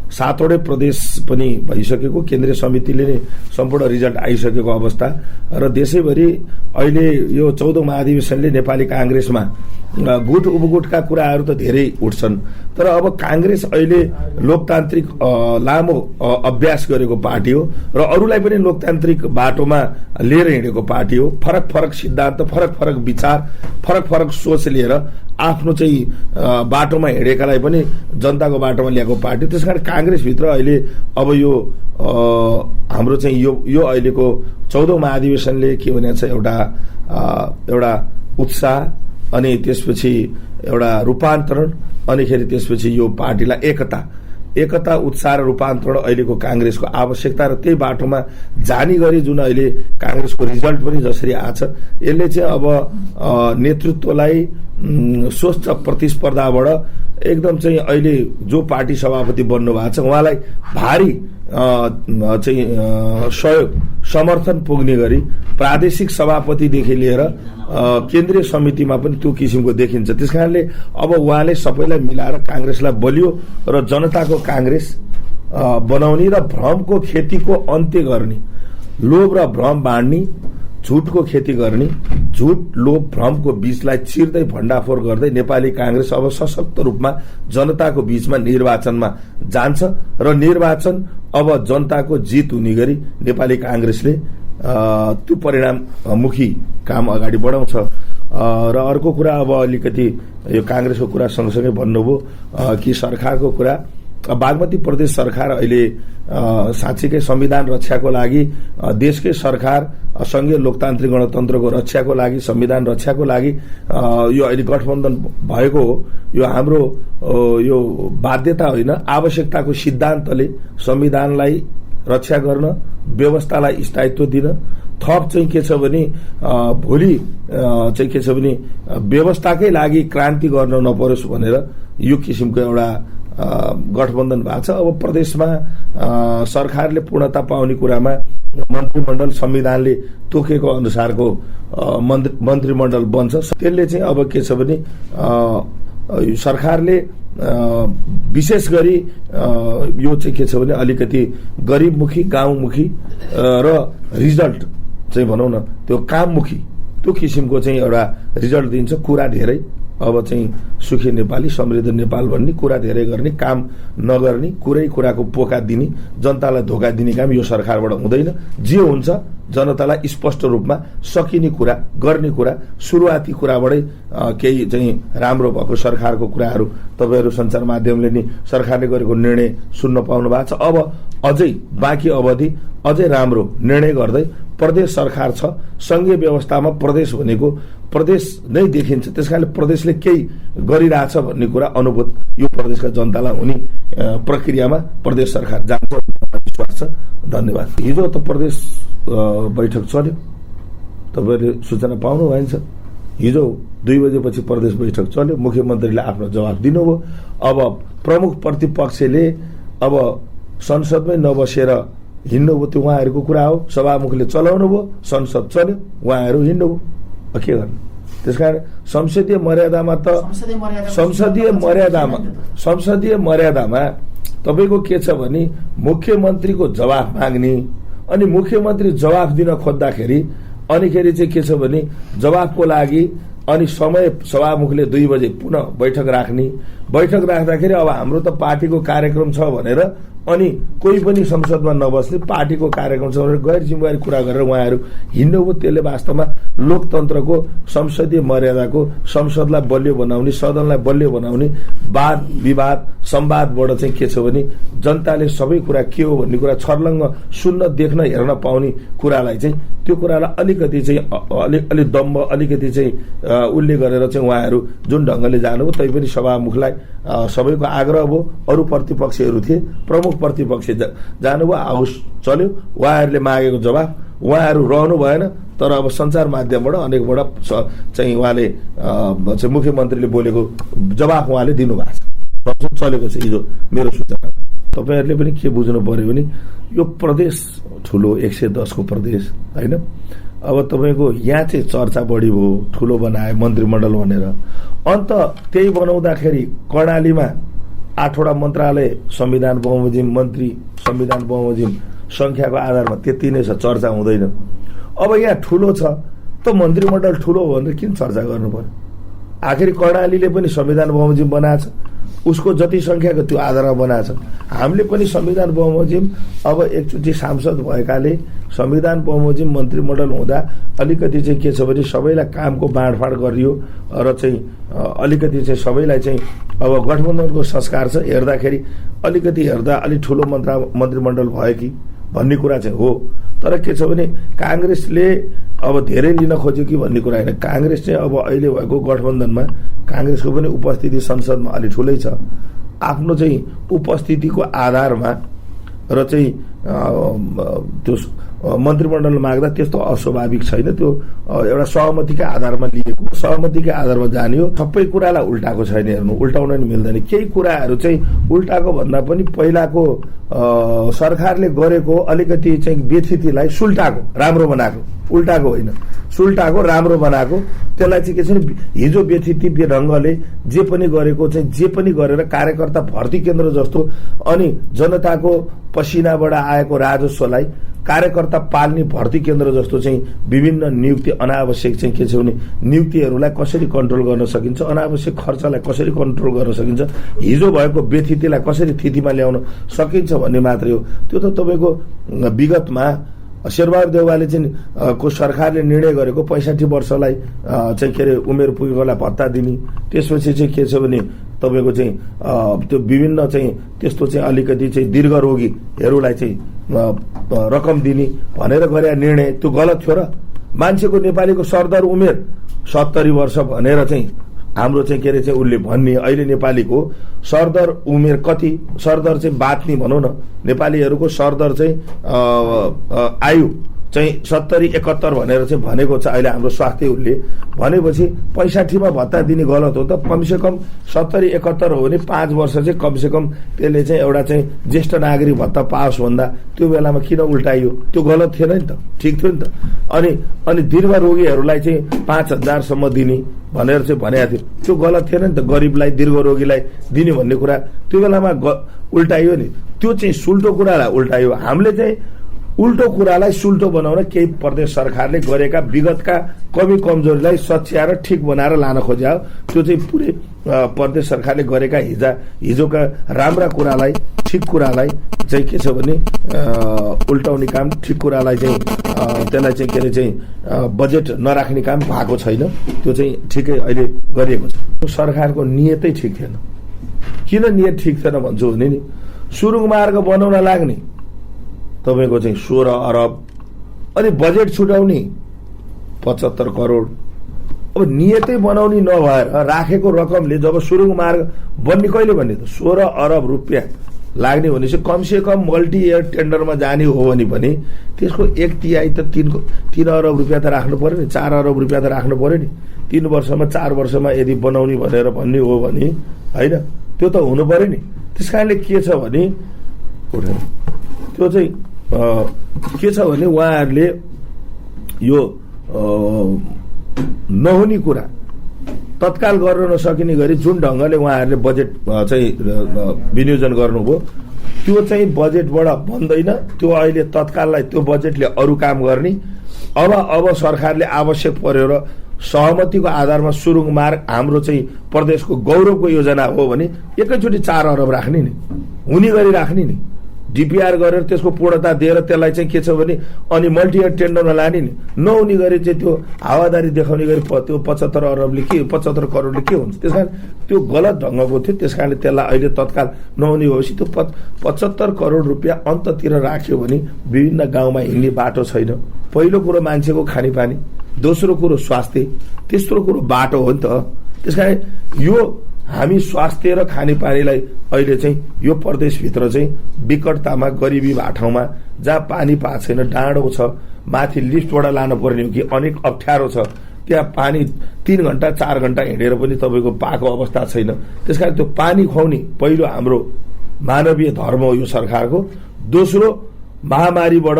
7वटै प्रदेश पनि भइसकेको, केन्द्रीय समितिले नै सम्पूर्ण रिजल्ट आइसकेको अवस्था र देशैभरि अहिले यो 14औं महाधिवेशनले नेपाली कांग्रेसमा गुट उपगुटका कुराहरू त धेरै उठ्छन्, तर अब कांग्रेस अहिले लोकतान्त्रिक लामो अभ्यास गरेको पार्टी हो र अरूलाई पनि लोकतान्त्रिक बाटोमा लिएर हिँडेको पार्टी हो। फरक फरक सिद्धान्त, फरक फरक विचार, फरक फरक सोच लिएर आफ्नो चाहिँ बाटोमा हिँडेकालाई पनि जनताको बाटोमा ल्याएको पार्टी। त्यसकारण कांग्रेसभित्र अहिले अब यो हाम्रो चाहिँ यो अहिलेको 14औं महाधिवेशनले के भनेको छ, एउटा उत्साह, अनि त्यसपछि एउटा रूपान्तरण, अनिखेरि त्यसपछि यो पार्टीलाई एकता उत्साह र रूपान्तरण अहिलेको कांग्रेसको आवश्यकता र त्यही बाटोमा जाने गरी जुन अहिले कांग्रेसको रिजल्ट पनि जसरी आछ, यसले चाहिँ अब नेतृत्वलाई स्वच्छ प्रतिस्पर्धाबाट एकदम चाहिँ अहिले जो पार्टी सभापति बन्नु भएको छ उहाँलाई भारी चाहिँ सहयोग समर्थन पुग्ने गरी प्रादेशिक सभापतिदेखि लिएर केन्द्रीय समितिमा पनि त्यो किसिमको देखिन्छ। त्यसकारणले अब उहाँले सबैलाई मिलाएर कांग्रेसलाई बलियो र जनताको कांग्रेस बनाउने र भ्रमको खेतीको अन्त्य गर्ने, लोभ र भ्रम बाँड्ने, झुटको खेती गर्ने, झुट लोभ भ्रमको बीचलाई चिर्दै भण्डाफोर गर्दै नेपाली कांग्रेस अब सशक्त रूपमा जनताको बीचमा निर्वाचनमा जान्छ र निर्वाचन अब जनताको जित हुने गरी नेपाली कांग्रेसले त्यो परिणाममुखी काम अगाडि बढाउँछ। र अर्को कुरा अब अलिकति यो कांग्रेसको कुरा सँगसँगै भन्नुभयो कि सरकारको कुरा। बागमती प्रदेश सरकार अहिले साँच्चीकै संविधान रक्षाको लागि, देशकै सरकार संघीय लोकतान्त्रिक गणतन्त्रको रक्षाको लागि, संविधान रक्षाको लागि यो अहिले गठबन्धन भएको हो। यो हाम्रो यो बाध्यता होइन, आवश्यकताको सिद्धान्तले संविधानलाई रक्षा गर्न, व्यवस्थालाई स्थायित्व दिन, थप चाहिँ के छ भने भोलि चाहिँ के छ भने व्यवस्थाकै लागि क्रान्ति गर्न नपरोस् भनेर यो किसिमको एउटा गठबन्धन भएको छ। अब प्रदेशमा सरकारले पूर्णता पाउने कुरामा मन्त्रीमण्डल संविधानले तोकेको अनुसारको मन्त्रीमण्डल बन्छ। त्यसले चाहिँ अब के छ भने सरकारले विशेष गरी यो चाहिँ के छ भने अलिकति गरिबमुखी, गाउँमुखी र रिजल्ट चाहिँ भनौँ न त्यो काममुखी, त्यो किसिमको चाहिँ एउटा रिजल्ट दिन्छ। कुरा धेरै, अब चाहिँ सुखी नेपाली, समृद्ध नेपाल भन्ने, कुरा धेरै गर्ने, काम नगर्ने, कुराको पोका दिने, जनतालाई धोका दिने काम यो सरकारबाट हुँदैन। जे हुन्छ जनतालाई स्पष्ट रूपमा सकिने कुरा, गर्ने कुरा, सुरुवाती कुराबाटै केही चाहिँ राम्रो भएको सरकारको कुराहरू तपाईहरू सञ्चार माध्यमले नि सरकारले गरेको निर्णय सुन्न पाउनु भएको छ। अब अझै बाँकी अवधि अझै राम्रो निर्णय गर्दै प्रदेश सरकार छ, संघीय व्यवस्थामा प्रदेश भनेको प्रदेश नै देखिन्छ। त्यसकारणले प्रदेशले केही गरिरहेछ भन्ने कुरा अनुभूत यो प्रदेशका जनतालाई हुने प्रक्रियामा प्रदेश सरकार जान्छ विश्वास छ। धन्यवाद। हिजो त प्रदेश बैठक चल्यो, तपाईले सूचना पाउनु भएछ। हिजो 2 बजेपछि प्रदेश बैठक चल्यो, मुख्यमन्त्रीले आफ्नो जवाब दिनुभयो। अब प्रमुख प्रतिपक्षले अब संसदमै नबसेर हिँड्नुभयो, त्यो उहाँहरूको कुरा हो। सभामुखले चलाउनु भयो, संसद चल्यो, उहाँहरू हिँड्नुभयो, के गर्ने। त्यसकारण संसदीय मर्यादामा तपाईको के छ भने मुख्यमन्त्रीको जवाफ माग्ने, अनि मुख्यमन्त्री जवाफ दिन खोज्दाखेरि अनिखेरि चाहिँ के छ भने जवाफको लागि अनि समय सभामुखले 2 बजे पुनः बैठक राख्ने। बैठक राख्दाखेरि अब हाम्रो त पार्टीको कार्यक्रम छ भनेर अनि कोही पनि संसदमा नबस्ने, पार्टीको कार्यक्रम छ भनेर गैर जिम्मेवारी कुरा गरेर उहाँहरू हिँड्नुभयो। त्यसले वास्तवमा लोकतन्त्रको, संसदीय मर्यादाको, संसदलाई बलियो बनाउने, सदनलाई बलियो बनाउने, वाद विवाद संवादबाट चाहिँ के छ भने जनताले सबै कुरा के हो भन्ने कुरा छर्लङ्ग सुन्न, देख्न, हेर्न पाउने कुरालाई चाहिँ त्यो कुरालाई अलिकति चाहिँ अलि दम्ब, अलिकति चाहिँ उल्ले गरेर चाहिँ उहाँहरू जुन ढङ्गले जानुभयो, तैपनि सभामुखलाई सबैको आग्रह भयो। अरू प्रतिपक्षहरू थिए, प्रमुख प्रतिपक्ष जानुभयो, हाउस चल्यो, उहाँहरूले मागेको जवाफ उहाँहरू रहनु भएन। तर अब सञ्चार माध्यमबाट अनेकबाट चाहिँ उहाँले चाहिँ मुख्यमन्त्रीले बोलेको जवाफ उहाँले दिनुभएको छ। संसद चलेको छ हिजो मेरो सूचना। तपाईहरूले पनि के बुझ्नु पर्यो भने यो प्रदेश ठुलो 110 को प्रदेश होइन। अब तपाईँको यहाँ चाहिँ चर्चा बढी भयो, ठुलो बनाए मन्त्रीमण्डल भनेर। अन्त त्यही बनाउँदाखेरि कर्णालीमा 8वटा मन्त्रालय संविधान बमोजिम मन्त्री संविधान बमोजिम संख्याको आधारमा त्यति नै छ, चर्चा हुँदैन। अब यहाँ ठुलो छ त मन्त्रीमण्डल ठुलो हो भनेर किन चर्चा गर्नु पर्यो? आखिर कर्णालीले पनि संविधान बमोजिम बनाएछ, उसको जति संख्याको त्यो आधारमा बनाएछ। हामीले पनि संविधान बमोजिम अब एकचोटि सांसद भएकाले संविधान बमोजिम मन्त्रीमण्डल हुँदा अलिकति चाहिँ के छ भने सबैलाई कामको बाँडफाँड गरियो र चाहिँ अलिकति चाहिँ सबैलाई चाहिँ अब गठबन्धनको संस्कार छ, हेर्दाखेरि अलिकति हेर्दा अलि ठुलो मन्त्रीमण्डल भयो कि भन्ने कुरा चाहिँ हो। तर के छ भने कांग्रेसले अब धेरै लिन खोज्यो कि भन्ने कुरा होइन। कांग्रेस चाहिँ अब अहिले भएको गठबन्धनमा कांग्रेसको पनि उपस्थिति संसदमा अलि ठुलै छ। आफ्नो चाहिँ उपस्थितिको आधारमा र चाहिँ त्यो मन्त्रीमण्डल माग्दा त्यस्तो अस्वाभाविक छैन। त्यो एउटा सहमतिकै आधारमा लिएको, सहमतिकै आधारमा जाने हो। सबै कुरालाई उल्टाको छैन, हेर्नु उल्टाउन नि मिल्दैन। केही कुराहरू चाहिँ उल्टाको भन्दा पनि पहिलाको सरकारले गरेको अलिकति चाहिँ व्यथितिलाई सुल्टाको राम्रो बनाएको, उल्टाको होइन, सुल्टाको राम्रो बनाएको। त्यसलाई चाहिँ के छ भने हिजो व्यथिति ढङ्गले जे पनि गरेको चाहिँ जे पनि गरेर कार्यकर्ता भर्ती केन्द्र जस्तो अनि जनताको पसिनाबाट आएको राजस्वलाई कार्यकर्ता पाल्ने भर्ती केन्द्र जस्तो चाहिँ विभिन्न नियुक्ति अनावश्यक चाहिँ के छ भने नियुक्तिहरूलाई कसरी कन्ट्रोल गर्न सकिन्छ, अनावश्यक खर्चलाई कसरी कन्ट्रोल गर्न सकिन्छ, हिजो भएको व्यथितिलाई कसरी थितिमा ल्याउन सकिन्छ भन्ने मात्रै हो। त्यो त तपाईँको विगतमा शेरबहादुर देउवाले चाहिँ को सरकारले निर्णय गरेको 65 वर्षलाई चाहिँ के अरे उमेर पुगेकोलाई भत्ता दिने, त्यसपछि चाहिँ के छ भने तपाईँको चाहिँ त्यो विभिन्न चाहिँ त्यस्तो चाहिँ अलिकति चाहिँ दीर्घरोगीहरूलाई चाहिँ रकम दिने भनेर गरे निर्णय त्यो गलत थियो र? मान्छेको नेपालीको सरदर उमेर 70 वर्ष भनेर चाहिँ हाम्रो चाहिँ के अरे चाहिँ उसले भन्ने अहिले नेपालीको सरदर उमेर कति, सरदर चाहिँ बाँच्ने भनौँ न, नेपालीहरूको सरदर चाहिँ आयु चाहिँ 70-71 भनेर चाहिँ भनेको छ अहिले हाम्रो स्वास्थ्य उसले। भनेपछि 65 मा भत्ता दिने गलत हो त? कमसेकम 70-71 हो भने 5 वर्ष चाहिँ कमसेकम त्यसले चाहिँ एउटा चाहिँ ज्येष्ठ नागरिक भत्ता पाओस् भन्दा त्यो बेलामा किन उल्टाइयो? त्यो गलत थिएन नि त, ठिक थियो नि त। अनि दीर्घ रोगीहरूलाई चाहिँ 5000 सम्म दिने भनेर चाहिँ भनेको थियो, त्यो गलत थिएन नि त। गरिबलाई दीर्घ रोगीलाई दिने भन्ने कुरा त्यो बेलामा उल्टाइयो नि, त्यो चाहिँ सुल्टो कुरालाई उल्टाइयो। हामीले चाहिँ उल्टो कुरालाई सुल्टो बनाउन केही प्रदेश सरकारले गरेका विगतका कमी कमजोरीलाई सच्याएर ठिक बनाएर लान खोज्या हो। त्यो चाहिँ पुरै प्रदेश सरकारले गरेका हिजोका राम्रा कुरालाई ठिक कुरालाई चाहिँ के छ भने उल्टाउने काम, ठिक कुरालाई चाहिँ त्यसलाई चाहिँ के अरे चाहिँ बजेट नराख्ने काम भएको छैन। त्यो चाहिँ ठिकै अहिले गरिएको छ। सरकारको नियतै ठिक थिएन। किन नियत ठिक थिएन भन्छु भने नि सुरुङ मार्ग बनाउन लाग्ने तपाईको चाहिँ 16 अरब, अनि बजेट छुटाउने 75 करोड। अब नियतै बनाउने नभएर राखेको रकमले जब सुरुङ मार्ग बन्ने कहिले भन्ने त 16 अरब रुपियाँ लाग्ने भनेपछि कमसे कम मल्टी इयर टेन्डरमा जाने हो भने पनि त्यसको 1/3 त 3 अरब रुपियाँ त राख्नु पर्यो नि, 4 अरब रुपियाँ त राख्नु पर्यो नि। 3 वर्षमा 4 वर्षमा यदि बनाउने भनेर भन्ने हो भने होइन, त्यो त हुनु पर्यो नि। त्यसकारणले के छ भने त्यो चाहिँ के छ भने उहाँहरूले यो नहुने कुरा तत्काल गर्न नसकिने गरी जुन ढङ्गले उहाँहरूले बजेट चाहिँ विनियोजन गर्नुभयो त्यो चाहिँ बजेटबाट बन्दैन। त्यो अहिले तत्काललाई त्यो बजेटले अरू काम गर्ने। अब सरकारले आवश्यक पर्यो र सहमतिको आधारमा सुरुङ मार्ग हाम्रो चाहिँ प्रदेशको गौरवको योजना हो भने एकैचोटि 4 अरब राख्ने नि, हुने गरी राख्ने नि, डीपीआर गरेर त्यसको पूर्णता दिएर त्यसलाई चाहिँ के छ भने अनि मल्टियर टेन्डरमा लाने नि। नहुने गरी चाहिँ त्यो हावादारी देखाउने गरी त्यो 75 अरबले के 75 करोडले के हुन्छ? त्यसकारण त्यो गलत ढङ्गको थियो। त्यसकारणले त्यसलाई अहिले तत्काल नहुने भएपछि त्यो 75 करोड रुपियाँ अन्ततिर राख्यो भने विभिन्न गाउँमा हिँड्ने बाटो छैन। पहिलो कुरो मान्छेको खानेपानी, दोस्रो कुरो स्वास्थ्य, तेस्रो कुरो बाटो हो नि त। त्यसकारण यो हामी स्वास्थ्य र खानेपानीलाई अहिले चाहिँ यो प्रदेशभित्र चाहिँ विकटतामा गरिबी भएको ठाउँमा जहाँ पानी पाएको छैन, डाँडो छ, माथि लिफ्टबाट लानु पर्ने हो कि अनेक अप्ठ्यारो छ, त्यहाँ पानी 3 घण्टा 4 घण्टा हिँडेर पनि तपाईँको पाएको अवस्था छैन। त्यसकारण त्यो पानी खुवाउने पहिलो हाम्रो मानवीय धर्म हो यो सरकारको। दोस्रो महामारीबाट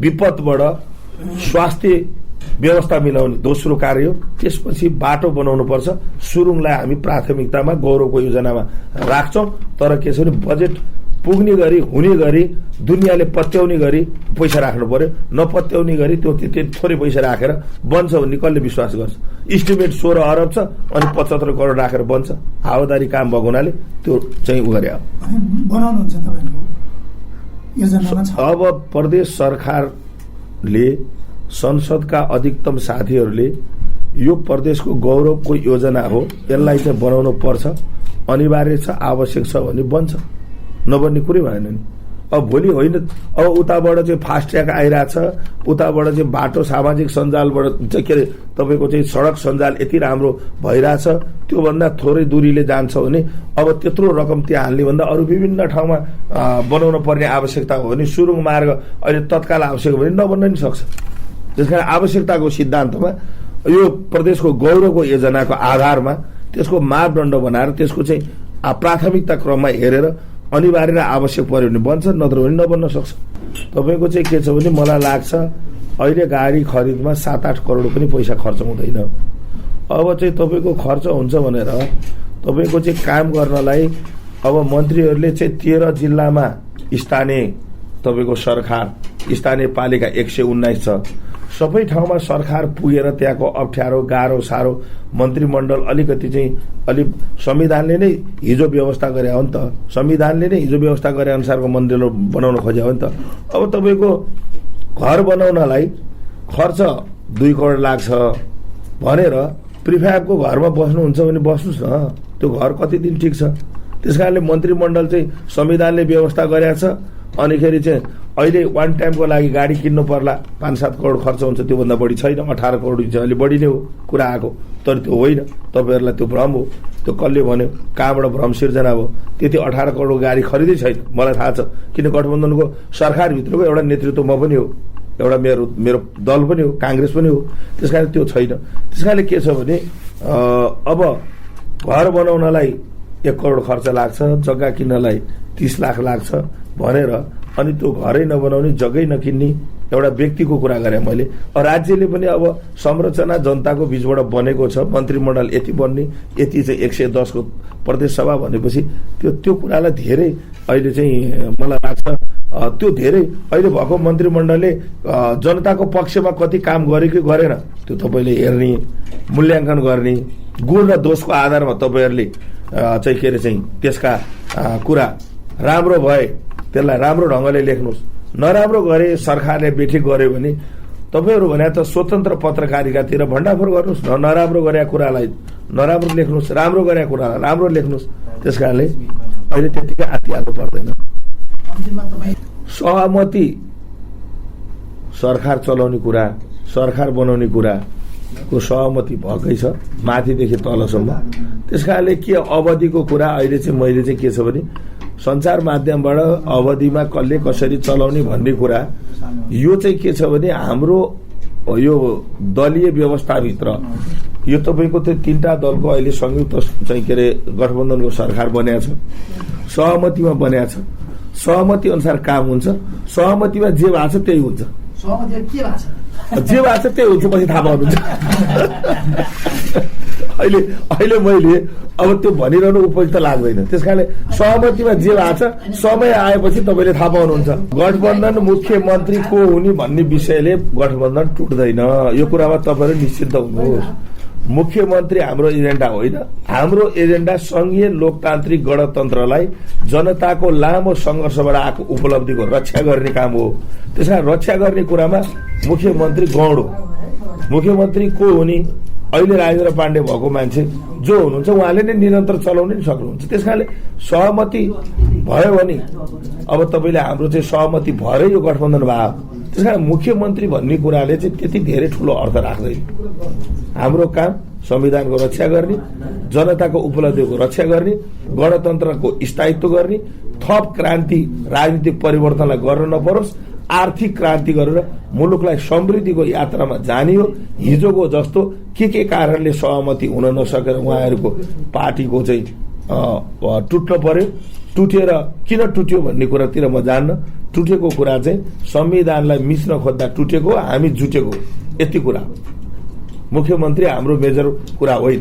विपदबाट स्वास्थ्य व्यवस्था मिलाउने दोस्रो कार्य हो। त्यसपछि बाटो बनाउनु पर्छ। सुरुङलाई हामी प्राथमिकतामा गौरवको योजनामा राख्छौं, तर के छ भने बजेट पुग्ने गरी हुने गरी दुनियाँले पत्याउने गरी पैसा राख्नु पर्यो। नपत्याउने गरी त्यो थोरै पैसा राखेर बन्छ भन्ने कसले विश्वास गर्छ? इस्टिमेट 16 अरब छ अनि 75 करोड राखेर बन्छ। हावादारी काम भएको हुनाले त्यो चाहिँ उ गरे। अब प्रदेश सरकारले संसदका अधिकतम साथीहरूले यो प्रदेशको गौरवको योजना हो, यसलाई चाहिँ बनाउनु पर्छ, अनिवार्य छ, आवश्यक छ भने बन्छ, नबन्ने कुरै भएन नि। अब भोलि होइन, अब उताबाट चाहिँ फास्ट ट्र्याक आइरहेछ, उताबाट चाहिँ बाटो सामाजिक सञ्जालबाट चाहिँ के अरे तपाईँको चाहिँ सडक सञ्जाल यति राम्रो भइरहेछ, त्योभन्दा थोरै दूरीले जान्छ भने अब त्यत्रो रकम त्यहाँ हाल्ने भन्दा अरू विभिन्न ठाउँमा बनाउन पर्ने आवश्यकता हो भने सुरुङ मार्ग अहिले तत्काल आवश्यक हो भने नबन्न नि सक्छ। त्यसकारण आवश्यकताको सिद्धान्तमा यो प्रदेशको गौरवको योजनाको आधारमा त्यसको मापदण्ड बनाएर त्यसको चाहिँ प्राथमिकता क्रममा हेरेर अनिवार्य र आवश्यक पर्यो भने बन्छ, नत्र भने नबन्न सक्छ। तपाईँको चाहिँ के छ भने मलाई लाग्छ अहिले गाडी खरिदमा 7-8 करोड पनि पैसा खर्च हुँदैन। अब चाहिँ तपाईँको खर्च हुन्छ भनेर तपाईँको चाहिँ काम गर्नलाई अब मन्त्रीहरूले चाहिँ 13 जिल्लामा स्थानीय तपाईँको सरकार स्थानीय पालिका 119 छ। सबै ठाउँमा सरकार पुगेर त्यहाँको अप्ठ्यारो गाह्रो साह्रो मन्त्रीमण्डल अलिकति चाहिँ अलिक संविधानले नै हिजो व्यवस्था गरे हो नि त, संविधानले नै हिजो व्यवस्था गरे अनुसारको मन्दिर बनाउन खोजे हो नि त। अब तपाईँको घर बनाउनलाई खर्च 2 करोड लाग्छ भनेर प्रिफ्याबको घरमा बस्नुहुन्छ भने बस्नुहोस् न, त्यो घर कति दिन ठिक छ। त्यसकारणले मन्त्रीमण्डल चाहिँ संविधानले व्यवस्था गरेको छ। अनिखेरि चाहिँ अहिले वान टाइमको लागि गाडी किन्नु पर्ला 5-7 करोड खर्च हुन्छ, त्योभन्दा बढी छैन। 18 करोड चाहिँ अलि बढी नै हो कुरा आएको, तर त्यो होइन। तपाईँहरूलाई त्यो भ्रम हो, त्यो कसले भन्यो, कहाँबाट भ्रम सिर्जना हो। त्यति 18 करोडको गाडी खरिदै छैन, मलाई थाहा छ, किन गठबन्धनको सरकारभित्रको एउटा नेतृत्व म पनि हो, एउटा मेरो दल पनि हो, काङ्ग्रेस पनि हो। त्यसकारण त्यो छैन। त्यसकारणले के छ भने अब घर बनाउनलाई 1 करोड खर्च लाग्छ, जग्गा किन्नलाई 30 लाख लाग्छ भनेर अनि त्यो घरै नबनाउने जग्गै नकिन्ने एउटा व्यक्तिको कुरा गरेँ मैले। राज्यले पनि अब संरचना जनताको बीचबाट बनेको छ, मन्त्रीमण्डल यति बन्ने, यति चाहिँ 110 को प्रदेश सभा भनेपछि त्यो कुरालाई धेरै अहिले चाहिँ मलाई लाग्छ त्यो धेरै अहिले भएको मन्त्रीमण्डलले जनताको पक्षमा कति काम गर्यो कि गरेन त्यो तपाईँले हेर्ने, मूल्याङ्कन गर्ने, गुण र दोषको आधारमा तपाईँहरूले चाहिँ के अरे चाहिँ त्यसका कुरा राम्रो भए त्यसलाई राम्रो ढङ्गले लेख्नुहोस्, नराम्रो गरे सरकारले बेठिक गर्यो भने तपाईँहरू भने त स्वतन्त्र पत्रकारितातिर भण्डाफोर गर्नुहोस् न। नराम्रो गरेका कुरालाई नराम्रो लेख्नुहोस्, राम्रो गरेका कुरालाई राम्रो लेख्नुहोस्। त्यसकारणले अहिले त्यतिकै आत्तिहाल्नु पर्दैन। सहमति सरकार चलाउने कुरा, सरकार बनाउने कुराको सहमति भएकै छ माथिदेखि तलसम्म। त्यसकारणले के अवधिको कुरा अहिले चाहिँ मैले चाहिँ के छ भने सञ्चार माध्यमबाट अवधिमा कसले कसरी चलाउने भन्ने कुरा यो चाहिँ के छ भने हाम्रो यो दलीय व्यवस्थाभित्र यो तपाईँको त्यो 3टा दलको अहिले संयुक्त चाहिँ के अरे गठबन्धनको सरकार बनेको छ, सहमतिमा बनेको छ। सहमति अनुसार काम हुन्छ, सहमतिमा जे भएको छ त्यही हुन्छ, जे भएको छ त्यही हुन्छ, पछि थाहा पाउनुहुन्छ। अहिले मैले अब त्यो भनिरहनु उपयुक्त लाग्दैन। त्यसकारणले सहमतिमा जे भएको छ समय आएपछि तपाईँले थाहा पाउनुहुन्छ। गठबन्धन मुख्यमन्त्री को हुने भन्ने विषयले गठबन्धन टुट्दैन, यो कुरामा तपाईँहरू निश्चिन्त हुनुहोस्। मुख्यमन्त्री हाम्रो एजेन्डा होइन, हाम्रो एजेन्डा संघीय लोकतान्त्रिक गणतन्त्रलाई जनताको लामो संघर्षबाट आएको उपलब्धिको रक्षा गर्ने काम हो। त्यसकारण रक्षा गर्ने कुरामा मुख्यमन्त्री गौण हो। मुख्यमन्त्री को हुने अहिले राजेन्द्र पाण्डे भएको मान्छे जो हुनुहुन्छ उहाँले नै निरन्तर चलाउन नि सक्नुहुन्छ। त्यसकारणले सहमति भयो भने अब तपाईँले हाम्रो चाहिँ सहमति भएरै यो गठबन्धन भयो। त्यसकारण मुख्यमन्त्री भन्ने कुराले चाहिँ त्यति धेरै ठुलो अर्थ राख्दैन। हाम्रो काम संविधानको रक्षा गर्ने, जनताको उपलब्धिको रक्षा गर्ने, गणतन्त्रको स्थायित्व गर्ने, थप क्रान्ति राजनीतिक परिवर्तनलाई गर्न नपरोस्, आर्थिक क्रान्ति गरेर मुलुकलाई समृद्धिको यात्रामा जाने हो। हिजोको जस्तो के कारणले सहमति हुन नसकेर उहाँहरूको पार्टीको चाहिँ टुट्न पर्यो, टुटेर किन टुट्यो भन्ने कुरातिर म जान्न। टुटेको कुरा चाहिँ संविधानलाई मिच्न खोज्दा टुटेको, हामी जुटेको यति कुरा हो। मुख्यमन्त्री हाम्रो मेजर कुरा होइन।